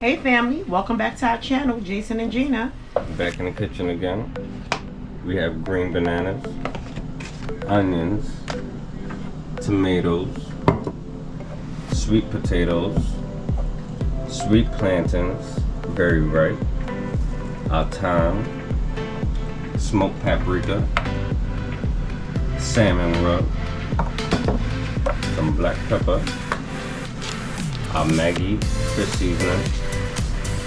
Hey family, welcome back to our channel, Jason and Gina. Back in the kitchen again. We have green bananas, onions, tomatoes, sweet potatoes, sweet plantains, very ripe, our thyme, smoked paprika, salmon rub, some black pepper, our Maggi fish seasoning,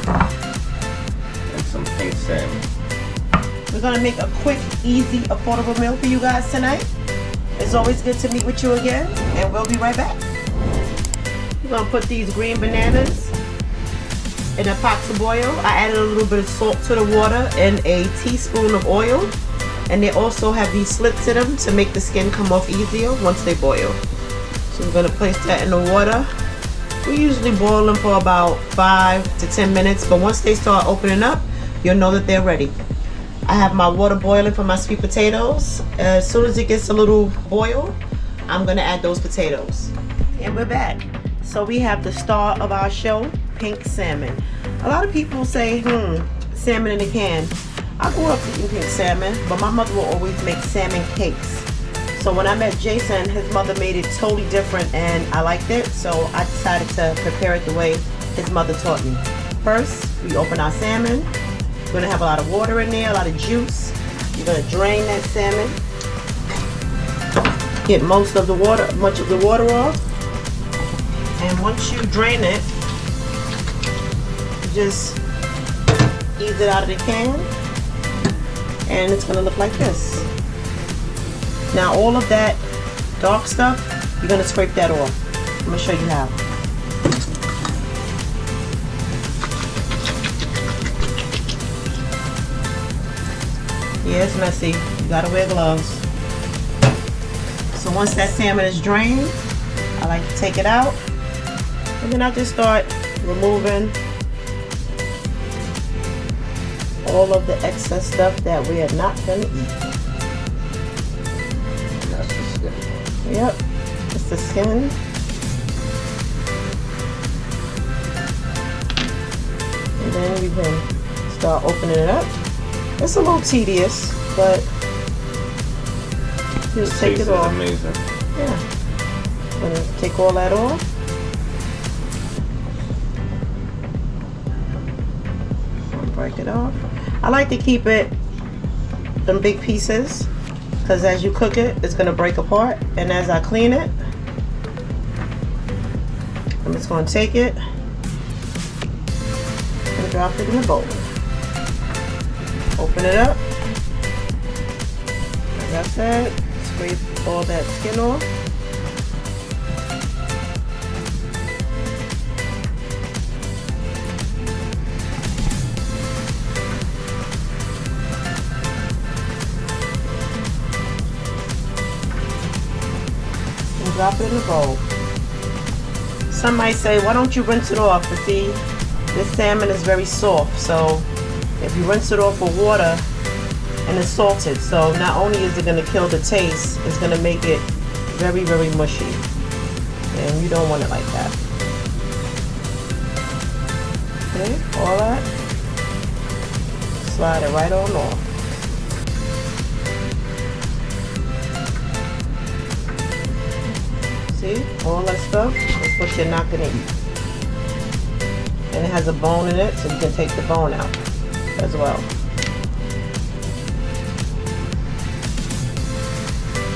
and some pink salmon. We're gonna make a quick, easy, affordable meal for you guys tonight. It's always good to meet with you again, and we'll be right back. We're gonna put these green bananas in a pot to boil. I added a little bit of salt to the water and a teaspoon of oil. And they also have these slits in them to make the skin come off easier once they boil. So we're gonna place that in the water. We usually boil them for about 5 to 10 minutes, but once they start opening up, you'll know that they're ready. I have my water boiling for my sweet potatoes. As soon as it gets a little boil, I'm gonna add those potatoes. And we're back. So we have the star of our show, pink salmon. A lot of people say, salmon in a can. I grew up eating pink salmon, but my mother will always make salmon cakes. So when I met Jason, his mother made it totally different and I liked it, so I decided to prepare it the way his mother taught me. First, we open our salmon. We're gonna have a lot of water in there, a lot of juice. You're gonna drain that salmon. Get much of the water off. And once you drain it, just ease it out of the can. And it's gonna look like this. Now all of that dark stuff, you're gonna scrape that off. I'm gonna show you how. Yeah, it's messy. You gotta wear gloves. So once that salmon is drained, I like to take it out. And then I'll just start removing all of the excess stuff that we are not gonna eat. Yep, it's the skin. And then you can start opening it up. It's a little tedious, but just take it off. Amazing. Yeah. I'm gonna take all that off. Break it off. I like to keep it in big pieces, because as you cook it, it's going to break apart. And as I clean it, I'm just going to take it and drop it in the bowl. Open it up. Like I said, scrape all that skin off. Drop it in the bowl. Some might say, why don't you rinse it off? But see, this salmon is very soft, so if you rinse it off with water, and it's salted, so not only is it going to kill the taste, it's going to make it very, very mushy, and you don't want it like that. Okay, all that, slide it right on off. See, all that stuff is what you're not gonna eat. And it has a bone in it, so you can take the bone out as well.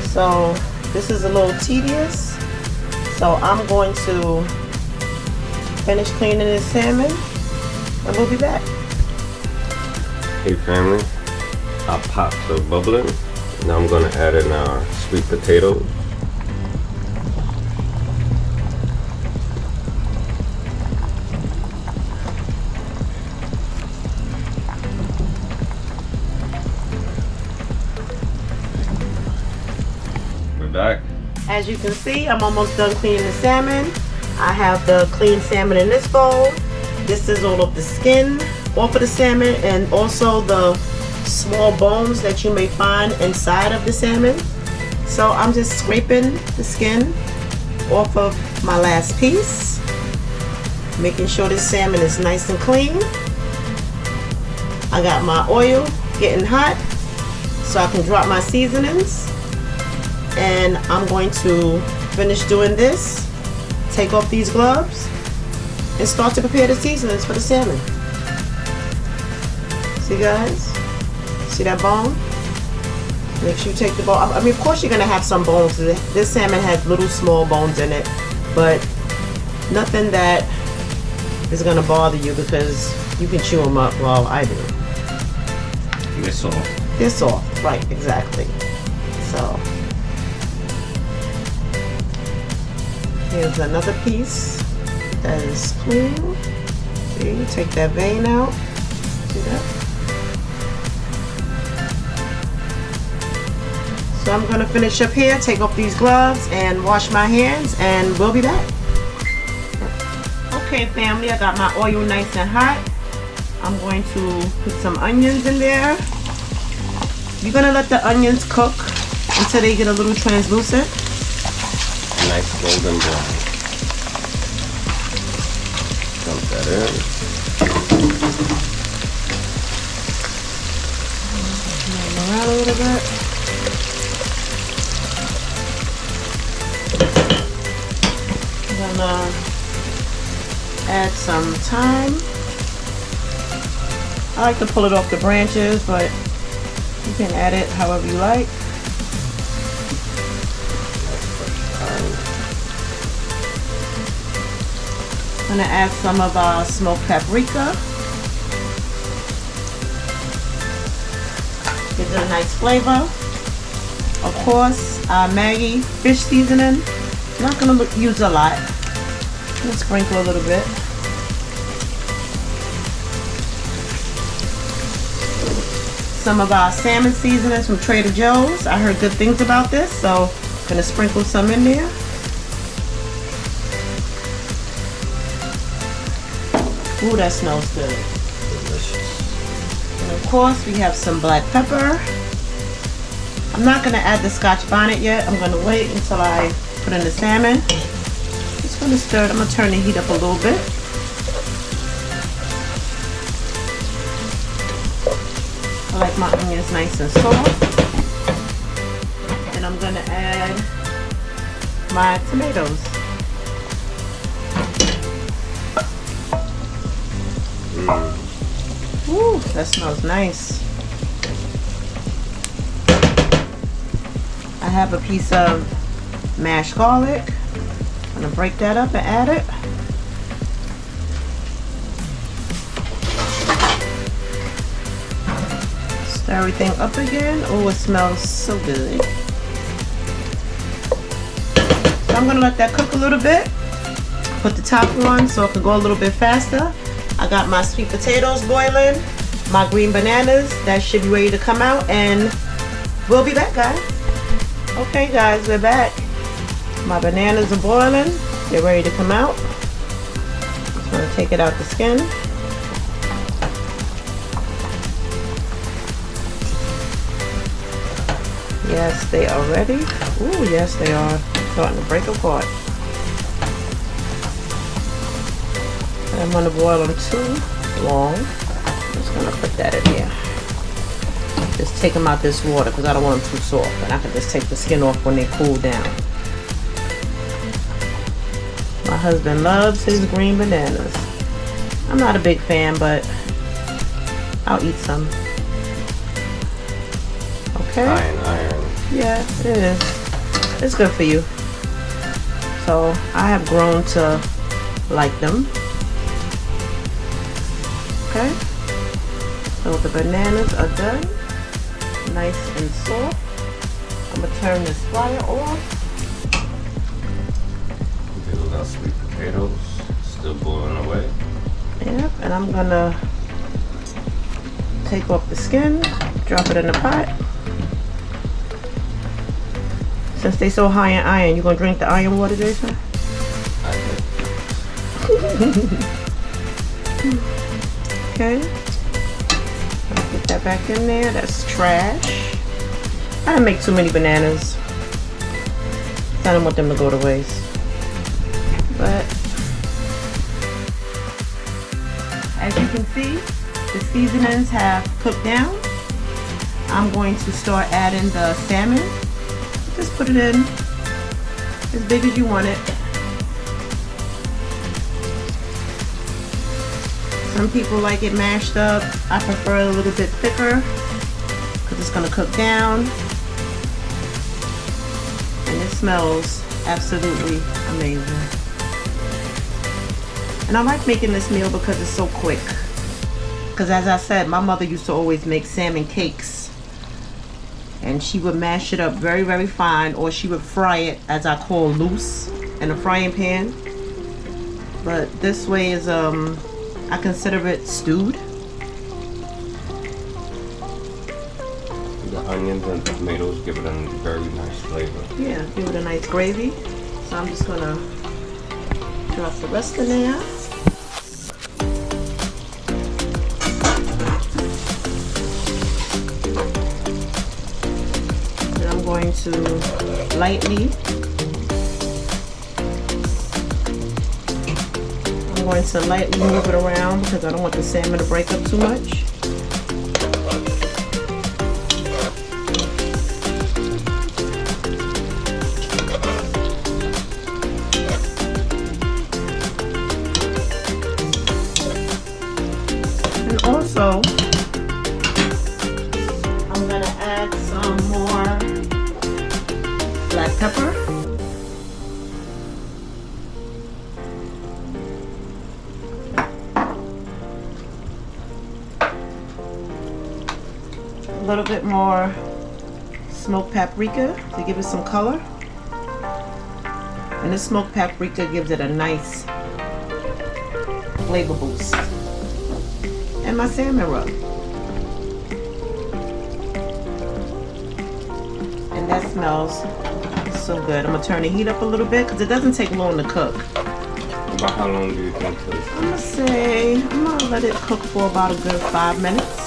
So this is a little tedious, so I'm going to finish cleaning this salmon and we'll be back. Hey family, our pots are bubbling. Now I'm gonna add in our sweet potatoes. Back. As you can see, I'm almost done cleaning the salmon. I have the clean salmon in this bowl. This is all of the skin off of the salmon and also the small bones that you may find inside of the salmon. So I'm just scraping the skin off of my last piece. Making sure this salmon is nice and clean. I got my oil getting hot so I can drop my seasonings. And I'm going to finish doing this, take off these gloves, and start to prepare the seasonings for the salmon. See guys? See that bone? Make sure you take the bone. I mean, of course you're gonna have some bones. This salmon has little small bones in it, but nothing that is gonna bother you because you can chew them up. Well, I do. They're soft. They're soft, right? Exactly. So here's another piece that is clean. See, take that vein out. See that? So I'm gonna finish up here, take off these gloves and wash my hands, and we'll be back. Okay family, I got my oil nice and hot. I'm going to put some onions in there. You're gonna let the onions cook until they get a little translucent. Nice golden brown. Dump that in. Move around a little bit. I'm gonna add some thyme. I like to pull it off the branches, but you can add it however you like. I'm gonna add some of our smoked paprika. Gives it a nice flavor. Of course, Maggi fish seasoning. Not gonna use a lot. Just sprinkle a little bit. Some of our salmon seasonings from Trader Joe's. I heard good things about this, so I'm gonna sprinkle some in there. Ooh, that smells good. Delicious. And of course, we have some black pepper. I'm not gonna add the Scotch bonnet yet. I'm gonna wait until I put in the salmon. Just gonna stir it. I'm gonna turn the heat up a little bit. I like my onions nice and soft. And I'm gonna add my tomatoes. Ooh, that smells nice. I have a piece of mashed garlic. I'm gonna break that up and add it. Stir everything up again. Oh, it smells so good. So I'm gonna let that cook a little bit. Put the top on so it can go a little bit faster. I got my sweet potatoes boiling, my green bananas that should be ready to come out, and we'll be back, guys. Okay guys, we're back. My bananas are boiling. They're ready to come out. Just gonna take it out the skin. Yes, they are ready. Ooh, yes, they are starting to break apart. I don't want to boil them too long. I'm just gonna put that in here. Just take them out this water because I don't want them too soft. And I can just take the skin off when they cool down. My husband loves his green bananas. I'm not a big fan, but I'll eat some. Okay? Iron. Yeah, it is. It's good for you. So I have grown to like them. Okay? So the bananas are done. Nice and soft. I'm gonna turn this fire off. These are sweet potatoes, still boiling away. Yep, and I'm gonna take off the skin, drop it in the pot. Since they so high in iron, you gonna drink the iron water, Jason? I did. Okay. Put that back in there. That's trash. I didn't make too many bananas. I don't want them to go to waste. But you can see, the seasonings have cooked down. I'm going to start adding the salmon. Just put it in as big as you want it. Some people like it mashed up. I prefer it a little bit thicker because it's going to cook down. And it smells absolutely amazing. And I like making this meal because it's so quick. Because as I said, my mother used to always make salmon cakes. And she would mash it up very, very fine, or she would fry it, as I call, loose in a frying pan. But this way is, I consider it stewed. The onions and tomatoes give it a very nice flavor. Yeah, give it a nice gravy. So I'm just gonna drop the rest in there. And I'm going to lightly, move it around because I don't want the salmon to break up too much. And also, I'm going to add some more black pepper. A little bit more smoked paprika to give it some color. And this smoked paprika gives it a nice flavor boost. And my salmon rub. And that smells so good. I'm going to turn the heat up a little bit because it doesn't take long to cook. About how long do you think it takes? I'm going to let it cook for about a good 5 minutes.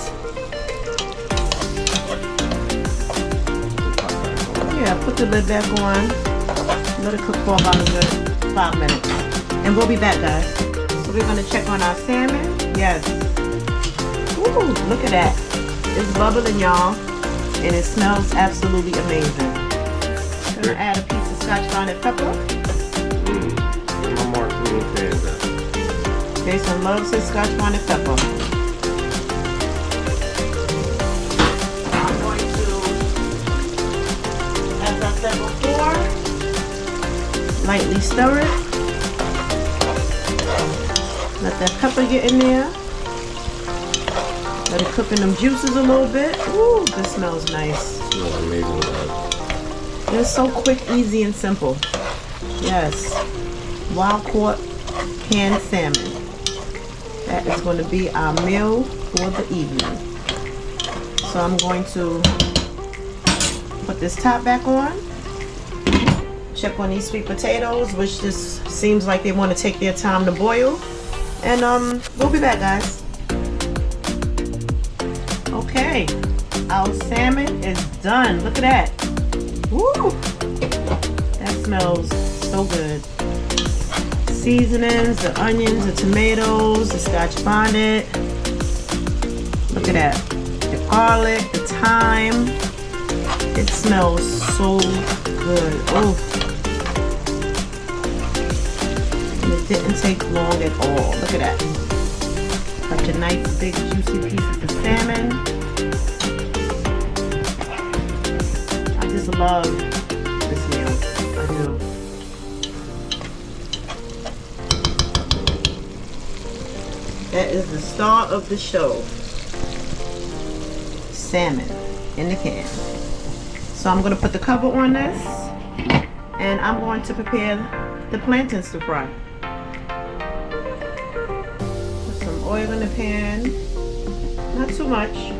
Yeah, put the lid back on. Let it cook for about a good 5 minutes. And we'll be back, guys. So we're going to check on our salmon. Yes. Ooh, look at that. It's bubbling, y'all. And it smells absolutely amazing. I'm going to add a piece of Scotch bonnet pepper. My martini fans up. Jason loves his Scotch bonnet pepper. I'm going to, as I said before, lightly stir it. Let that pepper get in there. Let it cook in them juices a little bit. Ooh, this smells nice. It smells amazing, guys. It's so quick, easy, and simple. Yes. Wild caught canned salmon. That is going to be our meal for the evening. So I'm going to put this top back on. Check on these sweet potatoes, which just seems like they want to take their time to boil. And we'll be back, guys. Okay, our salmon is done. Look at that. Woo! That smells so good. Seasonings, the onions, the tomatoes, the Scotch bonnet. Look at that. The garlic, the thyme. It smells so good. Oh. And it didn't take long at all. Look at that. Such a nice, big, juicy pieces of salmon. I just love this meal. I do. That is the star of the show. Salmon in the can. So I'm going to put the cover on this. And I'm going to prepare the plantains to fry. Oil in the pan, not too much,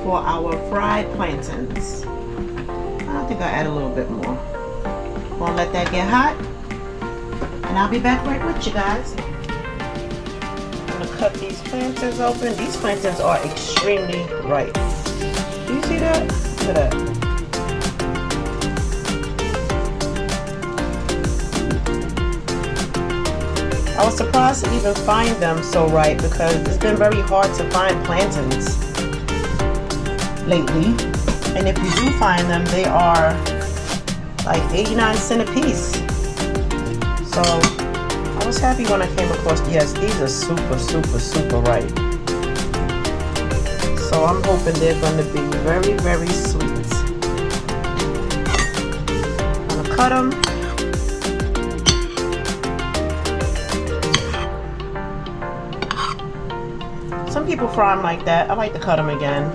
for our fried plantains. I think I'll add a little bit more. Gonna let that get hot, and I'll be back right with you guys. I'm gonna cut these plantains open. These plantains are extremely ripe. Do you see that? Look at that. I was surprised to even find them so ripe because it's been very hard to find plantains lately. And if you do find them, they are like 89 cents a piece. So I was happy when I came across, yes, these are super, super, super ripe. So I'm hoping they're going to be very, very sweet. I'm going to cut them. Some people fry them like that. I like to cut them again.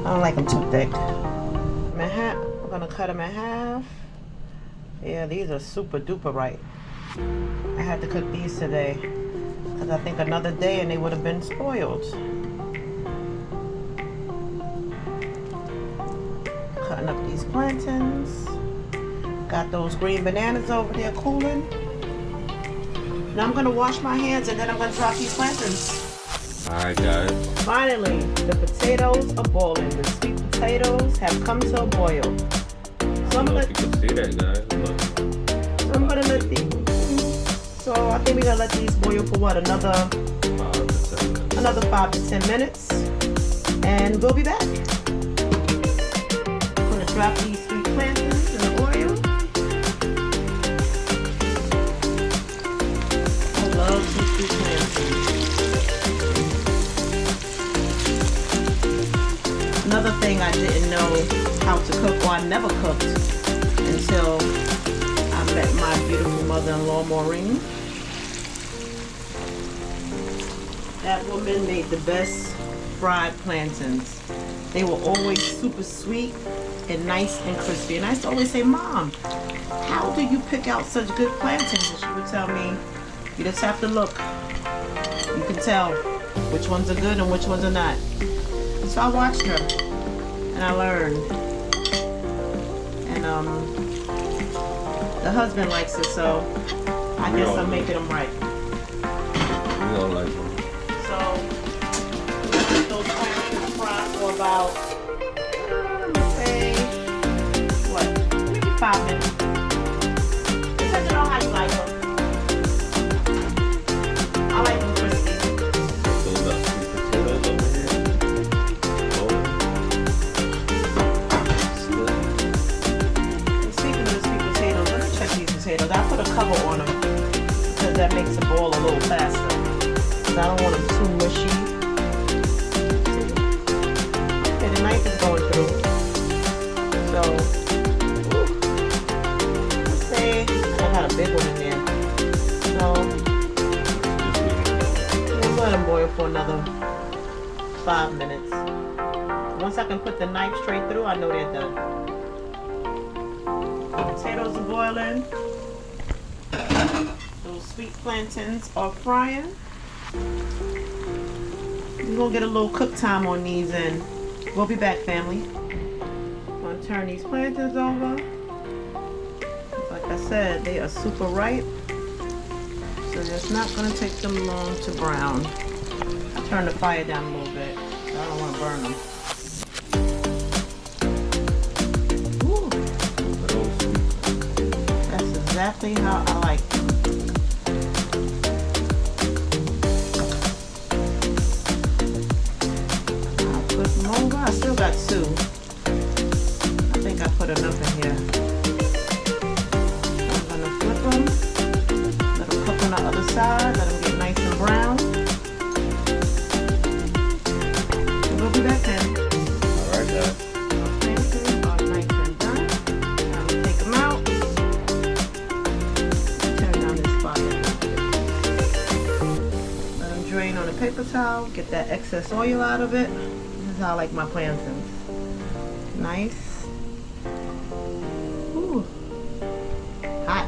I don't like them too thick. I'm going to cut them in half. Yeah, these are super duper ripe. I had to cook these today because I think another day and they would have been spoiled. Cutting up these plantains. Got those green bananas over there cooling. Now I'm gonna wash my hands and then I'm gonna drop these plantains. Alright guys. Finally, the potatoes are boiling. The sweet potatoes have come to a boil. So I don't know if you can see that, guys. Look. So I'm gonna let these. So I think we're gonna let these boil for what? Another 5 to 10 minutes. And we'll be back. I'm gonna drop these sweet plantains in the oil. I love some sweet plantains. Another thing I didn't know how to cook, or I never cooked until I met my beautiful mother-in-law, Maureen. That woman made the best fried plantains. They were always super sweet and nice and crispy. And I used to always say, Mom, how do you pick out such good plantains? And she would tell me, you just have to look. You can tell which ones are good and which ones are not. So I watched her and I learned. And the husband likes it, so I guess I'm making them right. We don't like them. So let those plantains fry for about, let's say, what, maybe 5 minutes. Depending on how you like them. I like them crispy. Those are sweet potatoes over here. And speaking of the sweet potatoes, let me check these potatoes. I put a cover on them because that makes the boil a little faster. I don't want them too mushy. Okay, the knife is going through. So, let's say I got a big one in there. So, we'll let them boil for another 5 minutes. Once I can put the knife straight through, I know they're done. The potatoes are boiling. Those sweet plantains are frying. We're gonna get a little cook time on these and we'll be back, family. I'm gonna turn these plantains over. Like I said, they are super ripe. So it's not gonna take them long to brown. I'll turn the fire down a little bit. So I don't wanna burn them. Ooh. That's exactly how I like them. I still got 2. I think I put enough in here. I'm gonna flip them. Let them cook on the other side. Let them get nice and brown. And we'll be back then. Alright guys. Our plantains are nice and done. Now we take them out. Turn down this fire. Let them drain on a paper towel. Get that excess oil out of it. How I like my plantains. Nice. Ooh. Hot.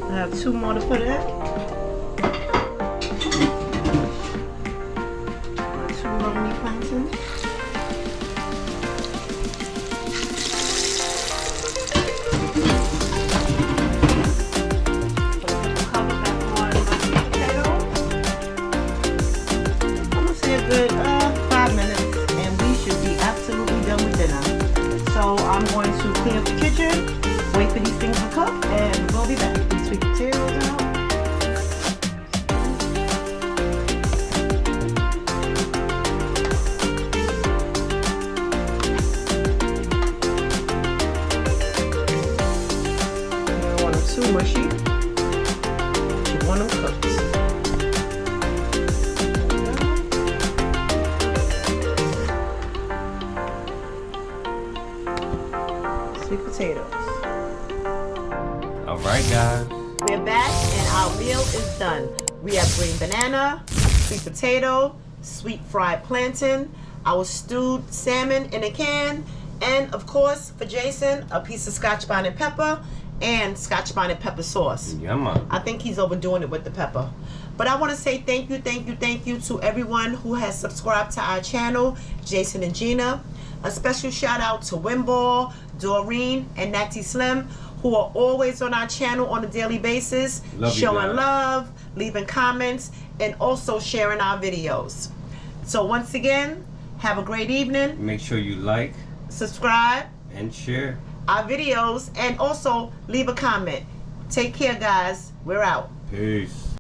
I have 2 more to put in. 2 lovely plantains. potatoes. All right, guys. We're back and our meal is done. We have green banana, sweet potato, sweet fried plantain, our stewed salmon in a can, and of course for Jason, a piece of Scotch bonnet pepper and Scotch bonnet pepper sauce. Yeah, man. I think he's overdoing it with the pepper. But I want to say thank you to everyone who has subscribed to our channel, Jason and Gina. A special shout out to Wimball, Doreen, and Natty Slim, who are always on our channel on a daily basis, showing love, leaving comments, and also sharing our videos. So once again, have a great evening. Make sure you like, subscribe, and share our videos, and also leave a comment. Take care, guys. We're out. Peace.